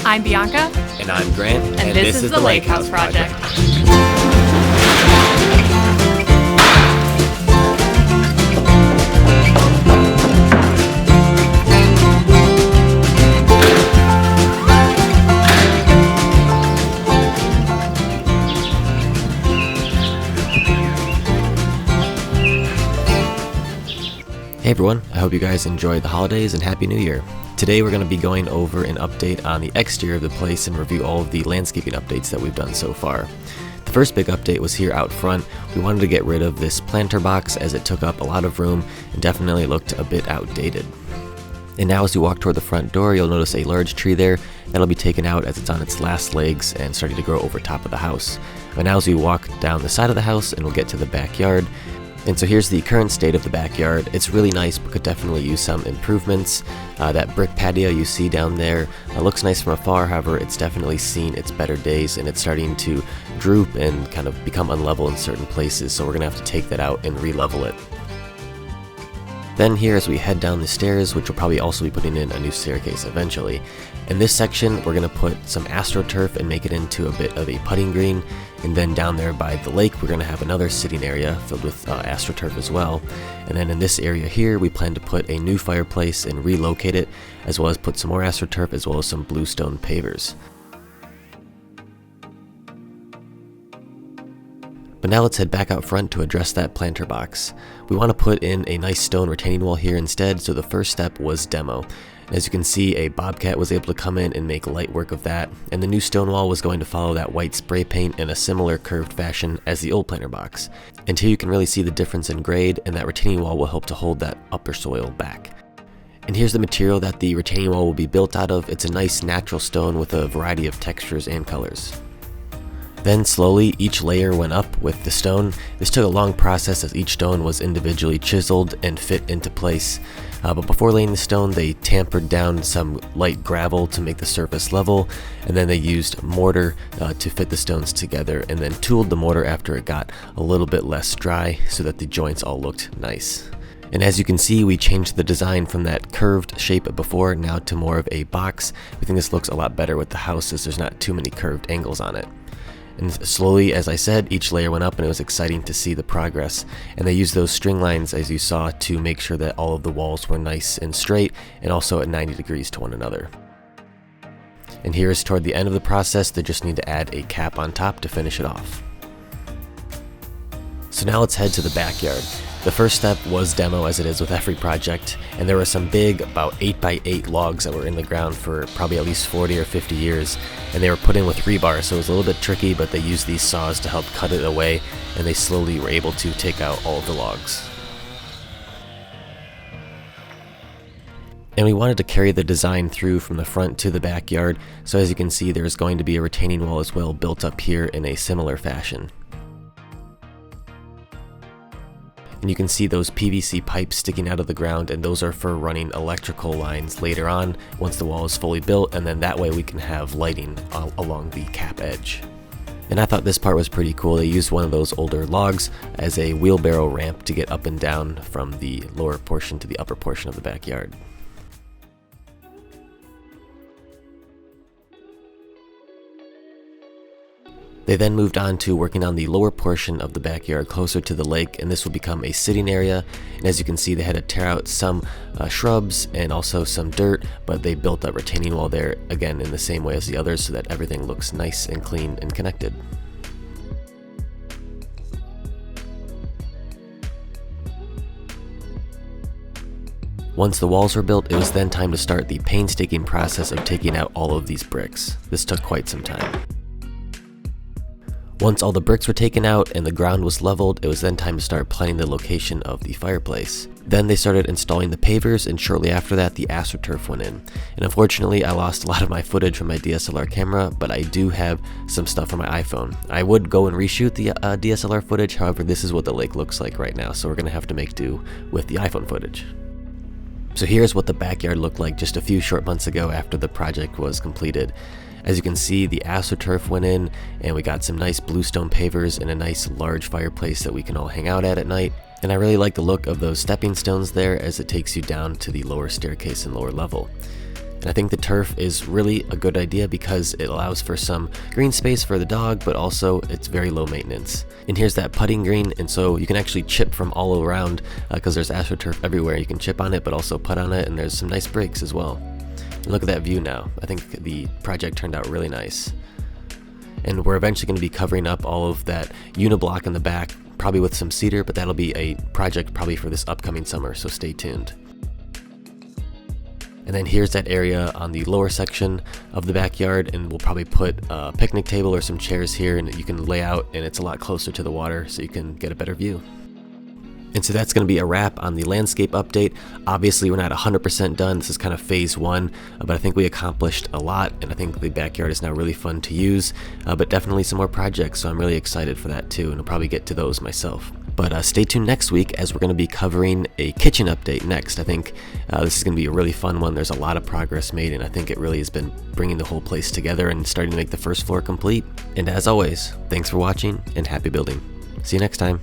I'm Bianca. And I'm Grant. And this is the Lake House Project. Hey everyone, I hope you guys enjoyed the holidays and Happy New Year. Today we're going to be going over an update on the exterior of the place and review all of the landscaping updates that we've done so far. The first big update was here out front. We wanted to get rid of this planter box as it took up a lot of room and definitely looked a bit outdated. And now as you walk toward the front door, you'll notice a large tree there that'll be taken out as it's on its last legs and starting to grow over top of the house. And now as we walk down the side of the house and we'll get to the backyard. And so here's the current state of the backyard. It's really nice, but could definitely use some improvements. That brick patio you see down there looks nice from afar, however it's definitely seen its better days and it's starting to droop and kind of become unlevel in certain places, so we're going to have to take that out and re-level it. Then here as we head down the stairs, which will probably also be putting in a new staircase eventually. In this section we're going to put some AstroTurf and make it into a bit of a putting green, and then down there by the lake we're going to have another sitting area filled with AstroTurf as well. And then in this area here we plan to put a new fireplace and relocate it, as well as put some more AstroTurf as well as some bluestone pavers. But now let's head back out front to address that planter box. We want to put in a nice stone retaining wall here instead, so the first step was demo. And as you can see, a bobcat was able to come in and make light work of that, and the new stone wall was going to follow that white spray paint in a similar curved fashion as the old planter box. And here you can really see the difference in grade, and that retaining wall will help to hold that upper soil back. And here's the material that the retaining wall will be built out of. It's a nice natural stone with a variety of textures and colors. Then slowly each layer went up with the stone. This took a long process as each stone was individually chiseled and fit into place. But before laying the stone, they tampered down some light gravel to make the surface level, and then they used mortar to fit the stones together, and then tooled the mortar after it got a little bit less dry so that the joints all looked nice. And as you can see, we changed the design from that curved shape before now to more of a box. We think this looks a lot better with the house as there's not too many curved angles on it. And slowly, as I said, each layer went up and it was exciting to see the progress. And they used those string lines, as you saw, to make sure that all of the walls were nice and straight and also at 90 degrees to one another. And here is toward the end of the process. They just need to add a cap on top to finish it off. So now let's head to the backyard. The first step was demo, as it is with every project, and there were some big, about 8x8 logs that were in the ground for probably at least 40 or 50 years, and they were put in with rebar, so it was a little bit tricky, but they used these saws to help cut it away, and they slowly were able to take out all of the logs. And we wanted to carry the design through from the front to the backyard, so as you can see there's going to be a retaining wall as well built up here in a similar fashion. And you can see those PVC pipes sticking out of the ground, and those are for running electrical lines later on once the wall is fully built, and then that way we can have lighting along the cap edge. And I thought this part was pretty cool. They used one of those older logs as a wheelbarrow ramp to get up and down from the lower portion to the upper portion of the backyard. They then moved on to working on the lower portion of the backyard closer to the lake, and this will become a sitting area. And as you can see, they had to tear out some shrubs and also some dirt, but they built that retaining wall there again in the same way as the others so that everything looks nice and clean and connected. Once the walls were built, it was then time to start the painstaking process of taking out all of these bricks. This took quite some time. Once all the bricks were taken out and the ground was leveled, it was then time to start planning the location of the fireplace. Then they started installing the pavers, and shortly after that the AstroTurf went in. And unfortunately I lost a lot of my footage from my DSLR camera, but I do have some stuff from my iPhone. I would go and reshoot the DSLR footage, however this is what the lake looks like right now, so we're going to have to make do with the iPhone footage. So here's what the backyard looked like just a few short months ago after the project was completed. As you can see, the AstroTurf went in, and we got some nice bluestone pavers and a nice large fireplace that we can all hang out at night. And I really like the look of those stepping stones there as it takes you down to the lower staircase and lower level. And And I think the turf is really a good idea because it allows for some green space for the dog, but also it's very low maintenance. And here's that putting green, and so you can actually chip from all around because there's AstroTurf everywhere. You can chip on it, but also putt on it, and there's some nice breaks as well. And look at that view now. I think the project turned out really nice. And we're eventually going to be covering up all of that uniblock in the back, probably with some cedar, but that'll be a project probably for this upcoming summer, so stay tuned. And then here's that area on the lower section of the backyard, and we'll probably put a picnic table or some chairs here, and you can lay out, and it's a lot closer to the water so you can get a better view. And so that's going to be a wrap on the landscape update. Obviously, we're not 100% done. This is kind of phase one, but I think we accomplished a lot, and I think the backyard is now really fun to use, but definitely some more projects, so I'm really excited for that too, and I'll probably get to those myself. But stay tuned next week as we're going to be covering a kitchen update next. I think this is going to be a really fun one. There's a lot of progress made, and I think it really has been bringing the whole place together and starting to make the first floor complete. And as always, thanks for watching and happy building. See you next time.